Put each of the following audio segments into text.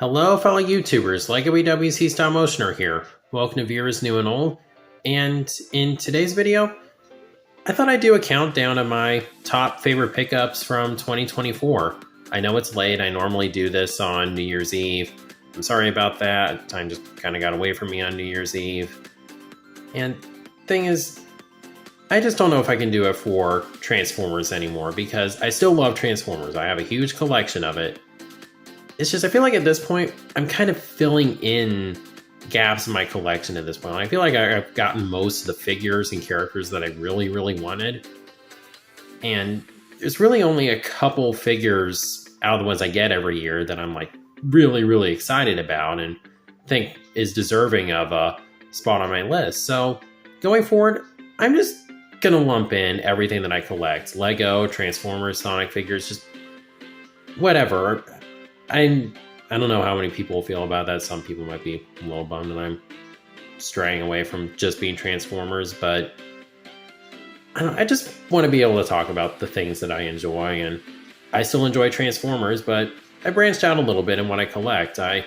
Hello, fellow YouTubers. LegoEWC Stop Motioner here. Welcome to viewers new and old. And in today's video, I thought I'd do a countdown of my top favorite pickups from 2024. I know it's late. I normally do this on New Year's Eve. I'm sorry about that. Time just kind of got away from me on New Year's Eve. And thing is, I just don't know if I can do it for Transformers anymore because I still love Transformers. I have a huge collection of it. It's just, I feel like at this point, I'm kind of filling in gaps in my collection at this point. I feel like I've gotten most of the figures and characters that I really, really wanted. And there's really only a couple figures out of the ones I get every year that I'm like really, really excited about and think is deserving of a spot on my list. So going forward, I'm just gonna lump in everything that I collect. Lego, Transformers, Sonic figures, just whatever. I don't know how many people feel about that. Some people might be a little bummed that I'm straying away from just being Transformers, but I just want to be able to talk about the things that I enjoy, and I still enjoy Transformers, but I branched out a little bit in what I collect. I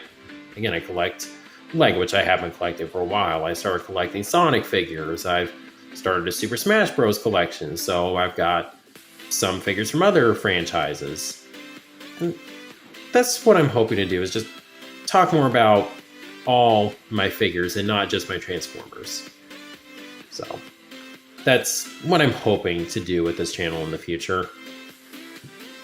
collect Lego, which I haven't collected for a while. I started collecting Sonic figures. I've started a Super Smash Bros. Collection, so I've got some figures from other franchises. That's what I'm hoping to do, is just talk more about all my figures and not just my Transformers. So that's what I'm hoping to do with this channel in the future.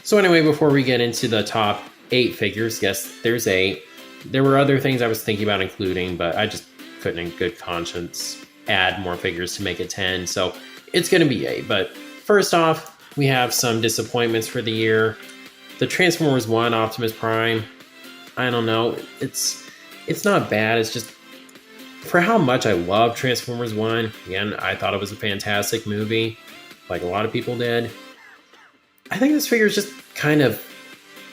So anyway, before we get into the top 8 figures, yes, there's 8. There were other things I was thinking about including, but I just couldn't in good conscience add more figures to make it 10. So it's going to be 8. But first off, we have some disappointments for the year. The Transformers 1 Optimus Prime, I don't know, it's not bad. It's just, for how much I love Transformers 1, again, I thought it was a fantastic movie, like a lot of people did. I think this figure is just kind of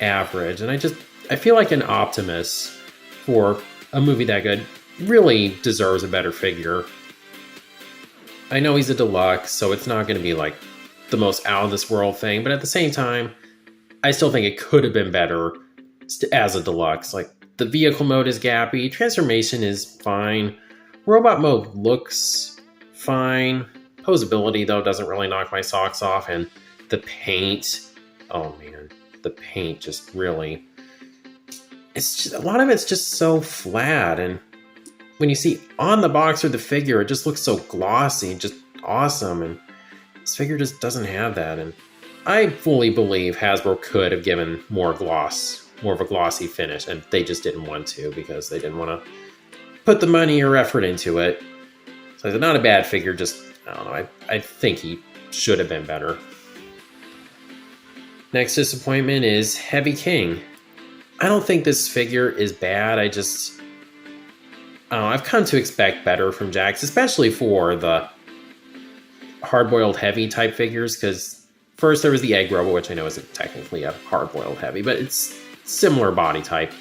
average, and I feel like an Optimus, for a movie that good, really deserves a better figure. I know he's a deluxe, so it's not going to be like the most out of this world thing, but at the same time, I still think it could have been better as a deluxe. Like, the vehicle mode is gappy, transformation is fine, robot mode looks fine, posability though doesn't really knock my socks off, and the paint, oh man, the paint just really, it's just, a lot of it's just so flat, and when you see on the box or the figure, it just looks so glossy, just awesome, and this figure just doesn't have that. And I fully believe Hasbro could have given more of a glossy finish, and they just didn't want to because they didn't want to put the money or effort into it. So it's not a bad figure, just, I don't know, I think he should have been better. Next disappointment is Heavy King. I don't think this figure is bad, I don't know, I've come to expect better from Jakks, especially for the hard-boiled heavy type figures, because first, there was the Egg Robot, which I know isn't technically a hard-boiled heavy, but it's similar body type.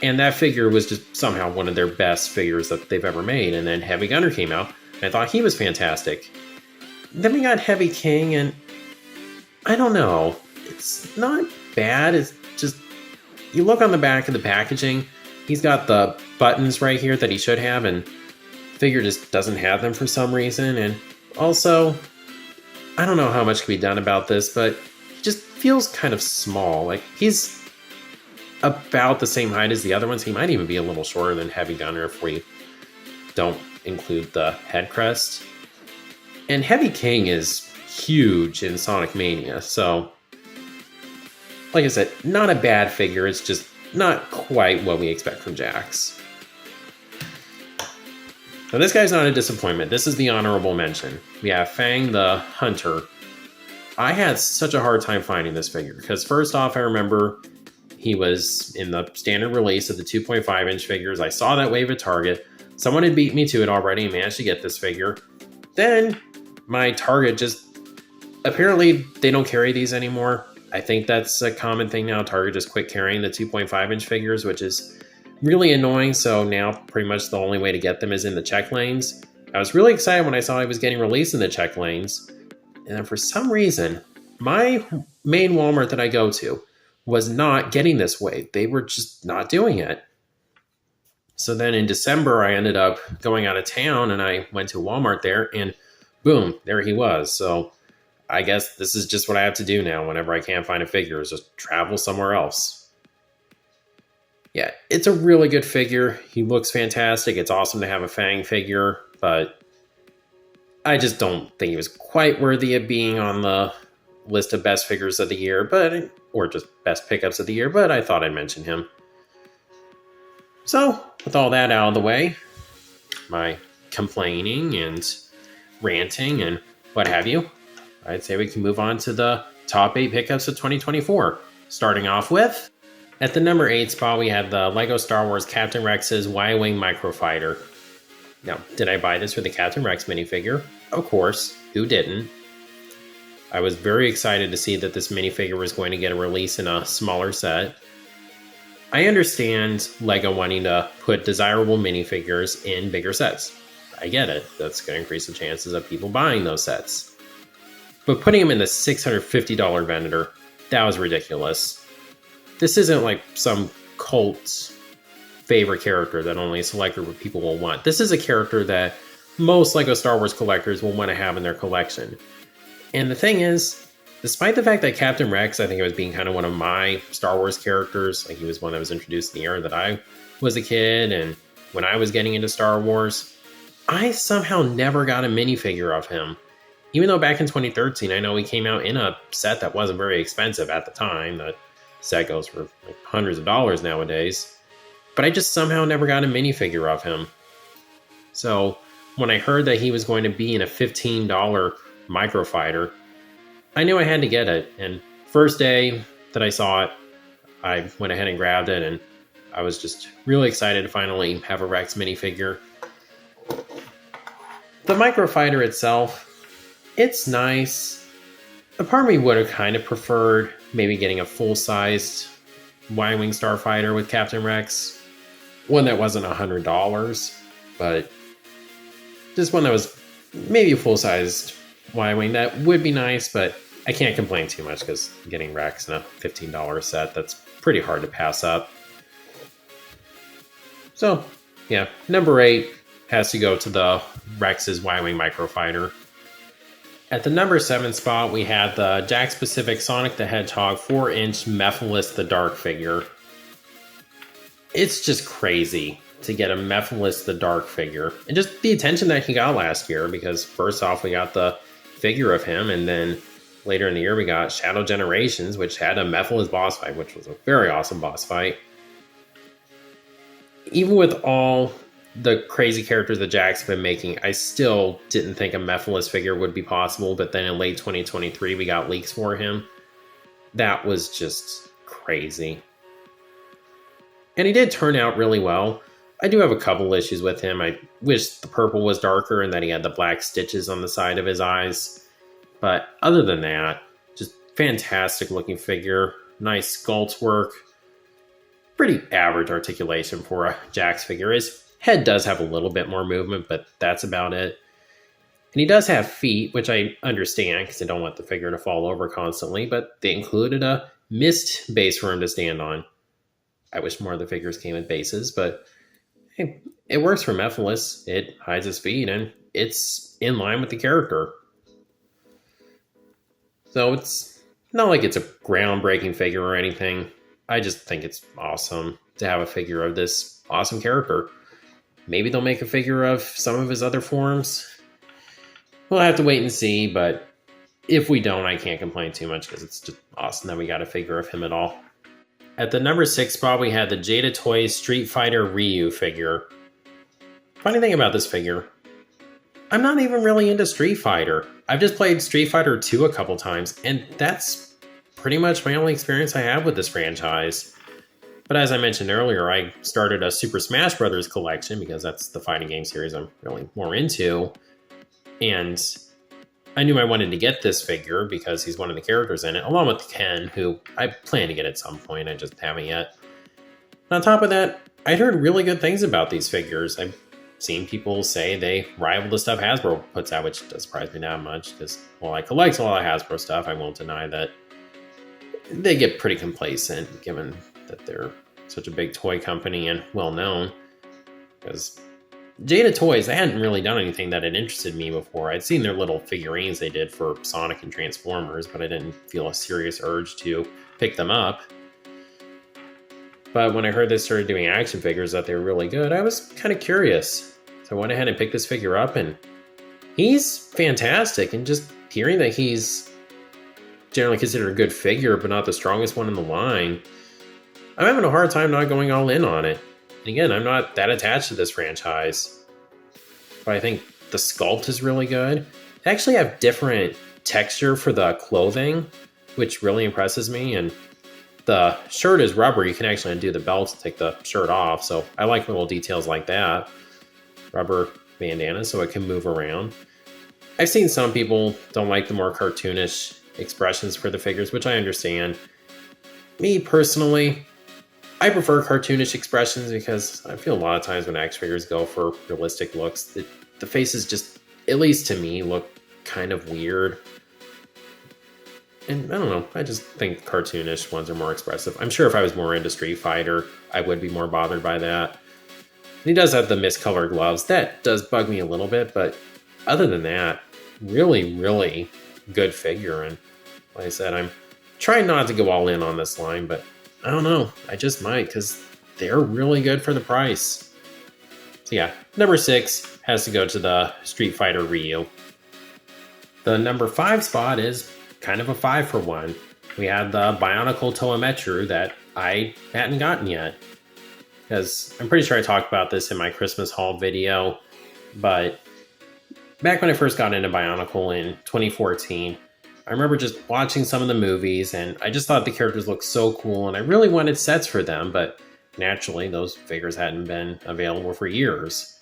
And that figure was just somehow one of their best figures that they've ever made. And then Heavy Gunner came out, and I thought he was fantastic. Then we got Heavy King, and I don't know. It's not bad. It's just, you look on the back of the packaging, he's got the buttons right here that he should have, and the figure just doesn't have them for some reason. And also, I don't know how much can be done about this, but he just feels kind of small. Like, he's about the same height as the other ones. He might even be a little shorter than Heavy Gunner if we don't include the head crest. And Heavy King is huge in Sonic Mania, so like I said, not a bad figure. It's just not quite what we expect from Jakks. Now, this guy's not a disappointment. This is the honorable mention. We have Fang the Hunter. I had such a hard time finding this figure because first off, I remember he was in the standard release of the 2.5-inch figures. I saw that wave at Target. Someone had beat me to it already and managed to get this figure. Then my Target just, apparently they don't carry these anymore. I think that's a common thing now. Target just quit carrying the 2.5-inch figures, which is really annoying. So now pretty much the only way to get them is in the check lanes. I was really excited when I saw I was getting released in the check lanes. And then for some reason, my main Walmart that I go to was not getting this way. They were just not doing it. So then in December, I ended up going out of town and I went to Walmart there and boom, there he was. So I guess this is just what I have to do now whenever I can't find a figure, is just travel somewhere else. Yeah, it's a really good figure. He looks fantastic. It's awesome to have a Fang figure, but I just don't think he was quite worthy of being on the list of best figures of the year, or just best pickups of the year, but I thought I'd mention him. So, with all that out of the way, my complaining and ranting and what have you, I'd say we can move on to the top 8 pickups of 2024. Starting off with, at the number 8 spot, we had the LEGO Star Wars Captain Rex's Y-Wing Microfighter. Now, did I buy this for the Captain Rex minifigure? Of course, who didn't? I was very excited to see that this minifigure was going to get a release in a smaller set. I understand LEGO wanting to put desirable minifigures in bigger sets. I get it. That's going to increase the chances of people buying those sets. But putting them in the $650 vendor, that was ridiculous. This isn't like some cult favorite character that only a select group of people will want. This is a character that most LEGO Star Wars collectors will want to have in their collection. And the thing is, despite the fact that Captain Rex, I think it was being kind of one of my Star Wars characters, like he was one that was introduced in the era that I was a kid and when I was getting into Star Wars, I somehow never got a minifigure of him. Even though back in 2013, I know he came out in a set that wasn't very expensive at the time. That set goes for like hundreds of dollars nowadays. But I just somehow never got a minifigure of him. So when I heard that he was going to be in a $15 Microfighter, I knew I had to get it. And first day that I saw it, I went ahead and grabbed it, and I was just really excited to finally have a Rex minifigure. The Microfighter itself, it's nice. A part of me would have kind of preferred maybe getting a full-sized Y-Wing Starfighter with Captain Rex. One that wasn't $100, but just one that was maybe a full-sized Y-Wing. That would be nice, but I can't complain too much because getting Rex in a $15 set, that's pretty hard to pass up. So, yeah, number 8 has to go to the Rex's Y-Wing Microfighter. At the number 7 spot, we had the Jakks Pacific Sonic the Hedgehog 4-inch Mephiles the Dark figure. It's just crazy to get a Mephiles the Dark figure. And just the attention that he got last year, because first off, we got the figure of him, and then later in the year, we got Shadow Generations, which had a Mephiles boss fight, which was a very awesome boss fight. Even with all the crazy characters that Jakks have been making, I still didn't think a Mephiles figure would be possible, but then in late 2023, we got leaks for him. That was just crazy. And he did turn out really well. I do have a couple issues with him. I wish the purple was darker and that he had the black stitches on the side of his eyes. But other than that, just fantastic looking figure. Nice sculpt work. Pretty average articulation for a Jakks figure. His head does have a little bit more movement, but that's about it. And he does have feet, which I understand because I don't want the figure to fall over constantly, but they included a mist base for him to stand on. I wish more of the figures came with bases, but hey, it works for Mephiles. It hides his feet, and it's in line with the character. So it's not like it's a groundbreaking figure or anything. I just think it's awesome to have a figure of this awesome character. Maybe they'll make a figure of some of his other forms. We'll have to wait and see, but if we don't, I can't complain too much because it's just awesome that we got a figure of him at all. At the number 6 spot, we had the Jada Toys Street Fighter Ryu figure. Funny thing about this figure, I'm not even really into Street Fighter. I've just played Street Fighter 2 a couple times, and that's pretty much my only experience I have with this franchise. But as I mentioned earlier, I started a Super Smash Bros. Collection because that's the fighting game series I'm really more into. And I knew I wanted to get this figure because he's one of the characters in it, along with Ken, who I plan to get at some point. I just haven't yet. And on top of that, I'd heard really good things about these figures. I've seen people say they rival the stuff Hasbro puts out, which does surprise me that much because while I collect a lot of Hasbro stuff, I won't deny that they get pretty complacent given that they're such a big toy company and well known. because Jada Toys, they hadn't really done anything that had interested me before. I'd seen their little figurines they did for Sonic and Transformers, but I didn't feel a serious urge to pick them up. But when I heard they started doing action figures that they were really good, I was kind of curious. So I went ahead and picked this figure up, and he's fantastic. And just hearing that he's generally considered a good figure, but not the strongest one in the line, I'm having a hard time not going all in on it. And again, I'm not that attached to this franchise, but I think the sculpt is really good. They actually have different texture for the clothing, which really impresses me. And the shirt is rubber. You can actually undo the belt to take the shirt off. So I like little details like that. Rubber bandana so it can move around. I've seen some people don't like the more cartoonish expressions for the figures, which I understand. Me personally, I prefer cartoonish expressions because I feel a lot of times when action figures go for realistic looks, the faces just, at least to me, look kind of weird. And I don't know, I just think cartoonish ones are more expressive. I'm sure if I was more into Street Fighter, I would be more bothered by that. And he does have the miscolored gloves. That does bug me a little bit, but other than that, really, really good figure. And like I said, I'm trying not to go all in on this line, but I don't know. I just might because they're really good for the price. So yeah, number 6 has to go to the Street Fighter Ryu. The number 5 spot is kind of a 5 for 1. We had the Bionicle Towametru that I hadn't gotten yet. Because I'm pretty sure I talked about this in my Christmas haul video. But back when I first got into Bionicle in 2014, I remember just watching some of the movies, and I just thought the characters looked so cool, and I really wanted sets for them, but naturally, those figures hadn't been available for years.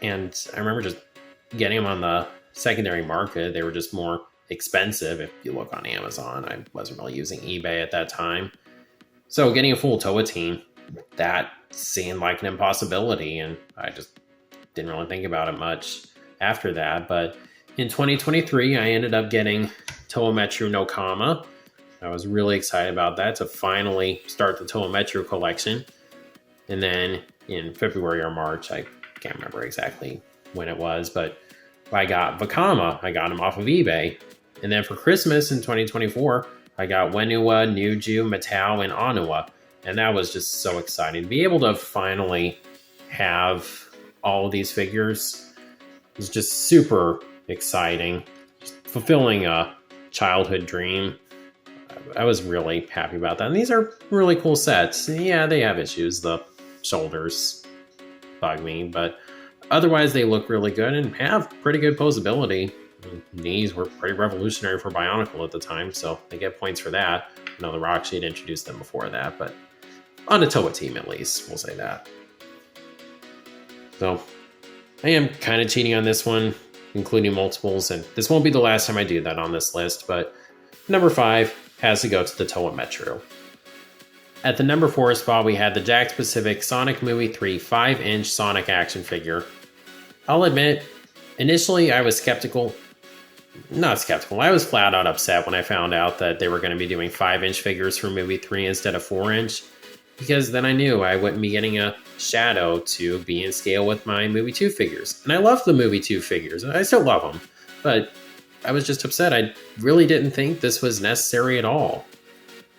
And I remember just getting them on the secondary market. They were just more expensive if you look on Amazon. I wasn't really using eBay at that time. So getting a full Towa team, that seemed like an impossibility, and I just didn't really think about it much after that. But in 2023, I ended up getting Towametru no Kama. I was really excited about that to finally start the Towametru collection. And then in February or March, I can't remember exactly when it was, but I got Vakama. I got him off of eBay. And then for Christmas in 2024, I got Wenua, Nuju, Matau, and Anua. And that was just so exciting. To be able to finally have all of these figures was just super exciting. Just fulfilling a childhood dream. I was really happy about that. And these are really cool sets. Yeah, they have issues. The shoulders bug me, but otherwise they look really good and have pretty good posability. Knees were pretty revolutionary for Bionicle at the time, so they get points for that. I know the Rock Sheet introduced them before that, but on a Towa team at least, we'll say that. So I am kind of cheating on this one, including multiples, and this won't be the last time I do that on this list, but number 5 has to go to the Towametru. At the number 4 spot, we had the Jakks Pacific Sonic Movie 3 5-inch Sonic action figure. I'll admit, initially I was skeptical. Not skeptical, I was flat out upset when I found out that they were going to be doing 5-inch figures for Movie 3 instead of 4-inch, because then I knew I wouldn't be getting a Shadow to be in scale with my Movie 2 figures. And I love the Movie 2 figures, I still love them, but I was just upset. I really didn't think this was necessary at all.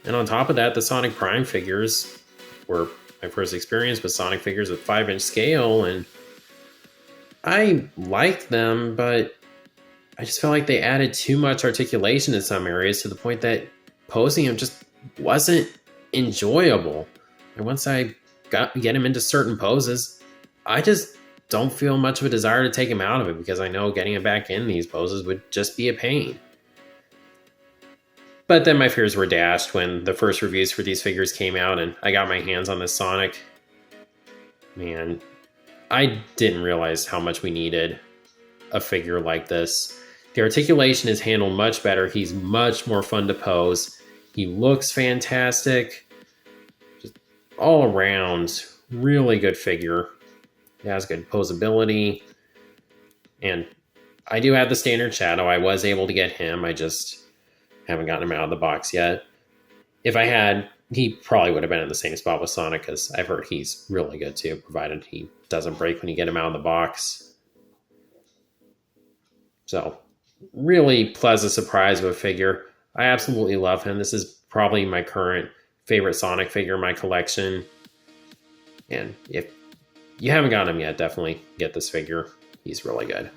And on top of that, the Sonic Prime figures were my first experience with Sonic figures with 5-inch scale, and I liked them, but I just felt like they added too much articulation in some areas to the point that posing him just wasn't enjoyable. And once I get him into certain poses, I just don't feel much of a desire to take him out of it, because I know getting him back in these poses would just be a pain. But then my fears were dashed when the first reviews for these figures came out and I got my hands on this Sonic. Man, I didn't realize how much we needed a figure like this. The articulation is handled much better. He's much more fun to pose. He looks fantastic. Just all around, really good figure. He has good posability. And I do have the standard Shadow. I was able to get him. I just haven't gotten him out of the box yet. If I had he probably would have been in the same spot with Sonic because I've heard he's really good too, provided he doesn't break when you get him out of the box. So, really pleasant surprise with a figure. I absolutely love him. This is probably my current favorite Sonic figure in my collection. And if you haven't got him yet, definitely get this figure. He's really good.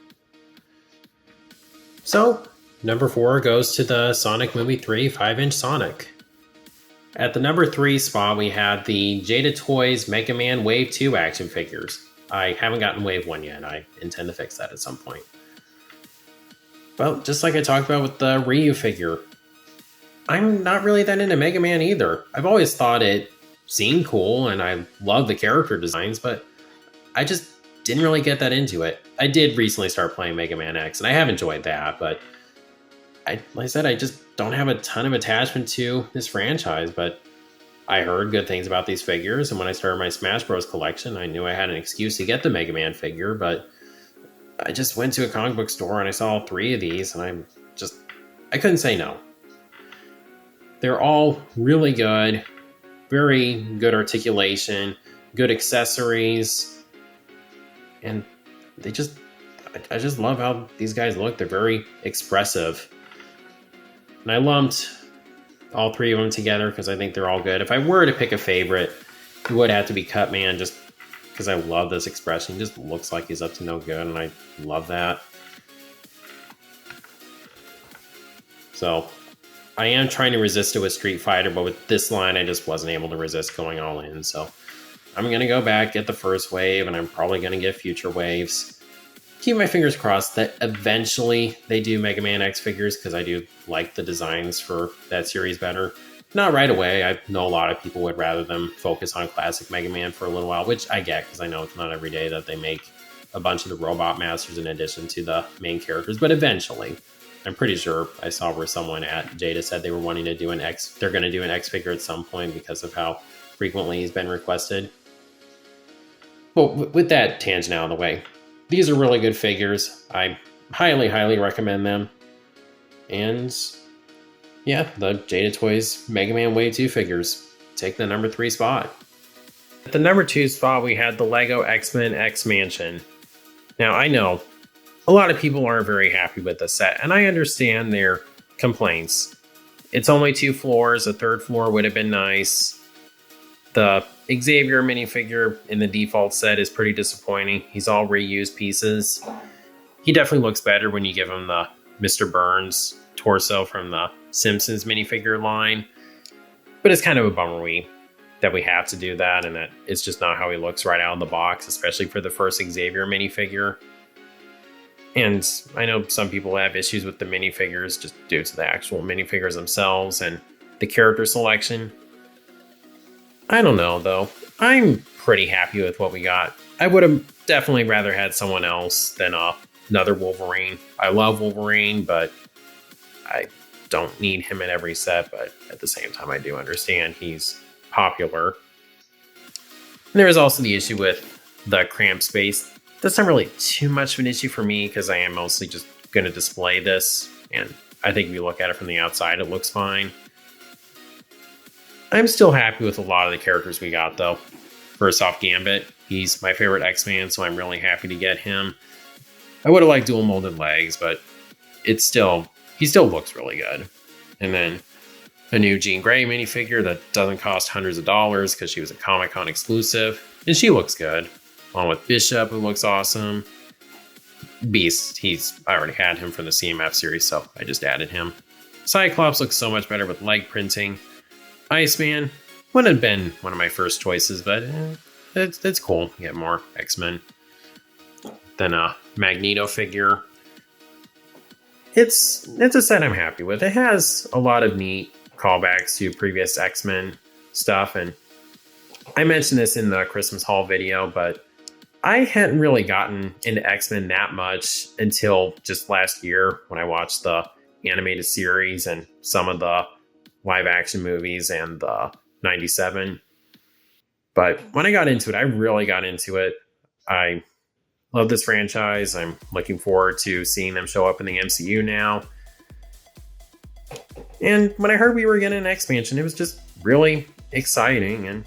So, number 4 goes to the Sonic Movie 3 5-inch Sonic. At the number 3 spot, we have the Jada Toys Mega Man Wave 2 action figures. I haven't gotten Wave 1 yet. I intend to fix that at some point. Well, just like I talked about with the Ryu figure, I'm not really that into Mega Man either. I've always thought it seemed cool and I love the character designs, but I just didn't really get that into it. I did recently start playing Mega Man X and I have enjoyed that, but like I said, I just don't have a ton of attachment to this franchise, but I heard good things about these figures, and when I started my Smash Bros. Collection, I knew I had an excuse to get the Mega Man figure, but I just went to a comic book store and I saw 3 of these, and I couldn't say no. They're all really good, very good articulation, good accessories, and I just love how these guys look. They're very expressive. And I lumped all 3 of them together because I think they're all good. If I were to pick a favorite, it would have to be Cutman, just because I love this expression. He just looks like he's up to no good, and I love that. So I am trying to resist it with Street Fighter, but with this line, I just wasn't able to resist going all in. So I'm going to go back, get the first wave, and I'm probably going to get future waves. Keep my fingers crossed that eventually they do Mega Man X figures, because I do like the designs for that series better. Not right away. I know a lot of people would rather them focus on classic Mega Man for a little while, which I get, because I know it's not every day that they make a bunch of the Robot Masters in addition to the main characters, but eventually. I'm pretty sure I saw where someone at Jada said they were wanting to do they're going to do an X figure at some point because of how frequently he's been requested. But with that tangent out of the way, these are really good figures. I highly, highly recommend them. And yeah, the Jada Toys Mega Man Wave 2 figures take the number 3 spot. At the number 2 spot, we had the LEGO X-Men X-Mansion. Now, I know a lot of people aren't very happy with the set, and I understand their complaints. It's only 2 floors. A 3rd floor would have been nice. The Xavier minifigure in the default set is pretty disappointing. He's all reused pieces. He definitely looks better when you give him the Mr. Burns torso from the Simpsons minifigure line. But it's kind of a bummer that we have to do that, and that it's just not how he looks right out of the box, especially for the first Xavier minifigure. And I know some people have issues with the minifigures just due to the actual minifigures themselves and the character selection. I don't know, though. I'm pretty happy with what we got. I would have definitely rather had someone else than another Wolverine. I love Wolverine, but I don't need him in every set. But at the same time, I do understand he's popular. And there is also the issue with the cramped space. That's not really too much of an issue for me because I am mostly just going to display this. And I think if you look at it from the outside, it looks fine. I'm still happy with a lot of the characters we got, though. First off, Gambit. He's my favorite X-Man, so I'm really happy to get him. I would have liked dual molded legs, but he still looks really good. And then a new Jean Grey minifigure that doesn't cost hundreds of dollars because she was a Comic-Con exclusive, and she looks good. Along with Bishop, who looks awesome. Beast, I already had him from the CMF series, so I just added him. Cyclops looks so much better with leg printing. Iceman wouldn't have been one of my first choices, but it's cool. Get more X-Men. Then a Magneto figure. It's a set I'm happy with. It has a lot of neat callbacks to previous X-Men stuff, and I mentioned this in the Christmas haul video, but I hadn't really gotten into X-Men that much until just last year when I watched the animated series and some of the live action movies and the 97. But when I got into it, I really got into it. I love this franchise. I'm looking forward to seeing them show up in the MCU now. And when I heard we were getting an expansion, it was just really exciting, and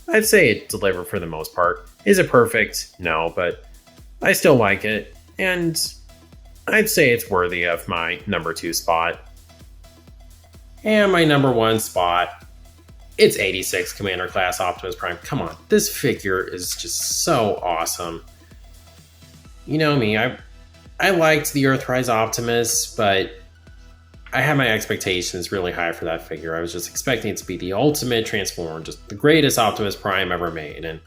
I'd say it delivered for the most part. Is it perfect? No, but I still like it, and I'd say it's worthy of my number 2 spot. And my number 1 spot, it's 86 Commander Class Optimus Prime. Come on, this figure is just so awesome. You know me, I liked the Earthrise Optimus, but I had my expectations really high for that figure. I was just expecting it to be the ultimate Transformer, just the greatest Optimus Prime ever made. And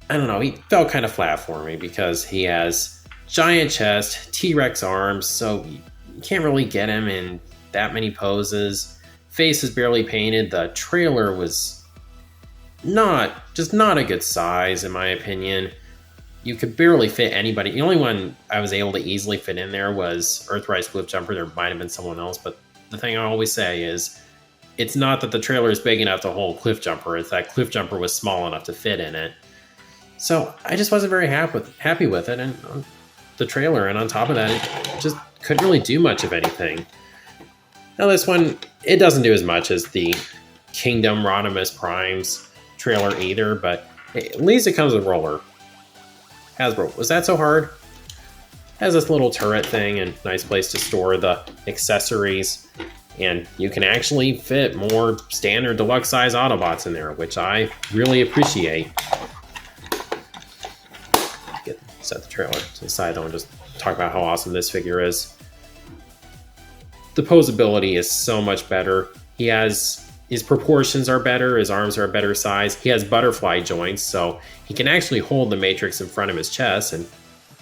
I don't know, he fell kind of flat for me because he has giant chest, T-Rex arms, so you can't really get him in that many poses. Face is barely painted. The trailer was not a good size, in my opinion. You could barely fit anybody. The only one I was able to easily fit in there was Earthrise Cliffjumper. There might have been someone else, but the thing I always say is, it's not that the trailer is big enough to hold Cliffjumper, it's that Cliffjumper was small enough to fit in it. So I just wasn't very happy with it, and the trailer, and on top of that, it just couldn't really do much of anything. Now this one, it doesn't do as much as the Kingdom Rodimus Primes trailer either, but at least it comes with roller. Hasbro, was that so hard? Has this little turret thing and nice place to store the accessories, and you can actually fit more standard deluxe size Autobots in there, which I really appreciate. Set the trailer to the side though and just talk about how awesome this figure is. The posability is so much better. His proportions are better, his arms are a better size. He has butterfly joints, so he can actually hold the Matrix in front of his chest and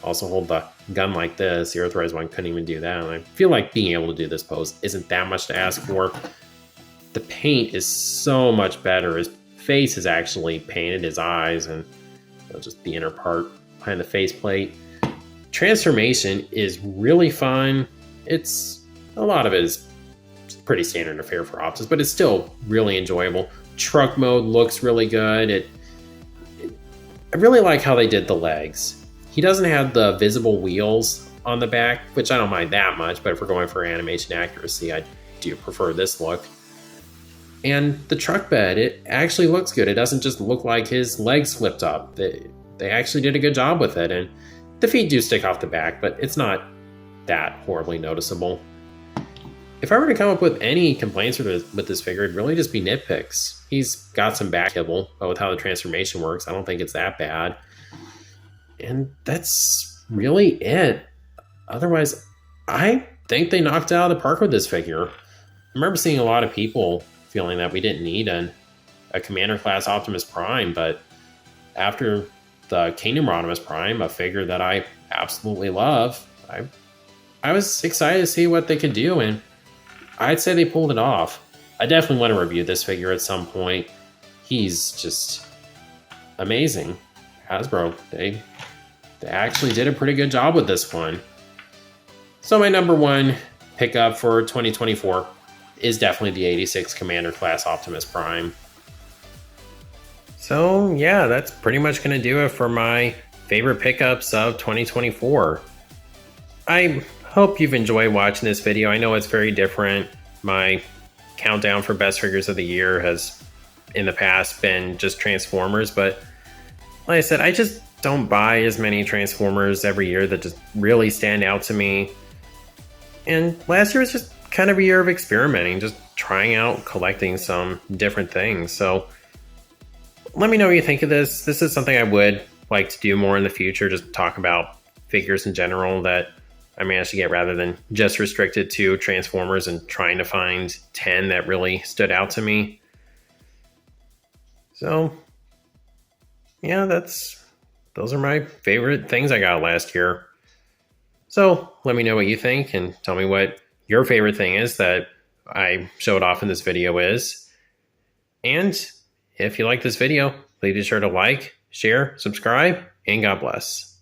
also hold the gun like this. The Earthrise one couldn't even do that. And I feel like being able to do this pose isn't that much to ask for. The paint is so much better. His face is actually painted, his eyes, and just the inner part behind the faceplate. Transformation is really fun. A lot of it is pretty standard affair for Optimus, but it's still really enjoyable. Truck mode looks really good. I really like how they did the legs. He doesn't have the visible wheels on the back, which I don't mind that much, but if we're going for animation accuracy, I do prefer this look. And the truck bed, it actually looks good. It doesn't just look like his legs flipped up. They actually did a good job with it, and the feet do stick off the back, but it's not that horribly noticeable. If I were to come up with any complaints with this figure, it'd really just be nitpicks. He's got some back kibble, but with how the transformation works, I don't think it's that bad. And that's really it. Otherwise, I think they knocked it out of the park with this figure. I remember seeing a lot of people feeling that we didn't need a Commander Class Optimus Prime, but after the Kingdom Rodimus Prime, a figure that I absolutely love, I was excited to see what they could do, and I'd say they pulled it off. I definitely want to review this figure at some point. He's just amazing. Hasbro, they actually did a pretty good job with this one. So my number 1 pickup for 2024 is definitely the 86 Commander Class Optimus Prime. So yeah, that's pretty much going to do it for my favorite pickups of 2024. I hope you've enjoyed watching this video. I know it's very different. My countdown for best figures of the year has in the past been just Transformers, but like I said, I just don't buy as many Transformers every year that just really stand out to me. And last year was just kind of a year of experimenting, just trying out collecting some different things. So let me know what you think of this. This is something I would like to do more in the future, just talk about figures in general that I managed to get rather than just restricted to Transformers and trying to find 10 that really stood out to me. So yeah, those are my favorite things I got last year. So let me know what you think and tell me what your favorite thing is that I showed off in this video is. And if you like this video, please be sure to like, share, subscribe, and God bless.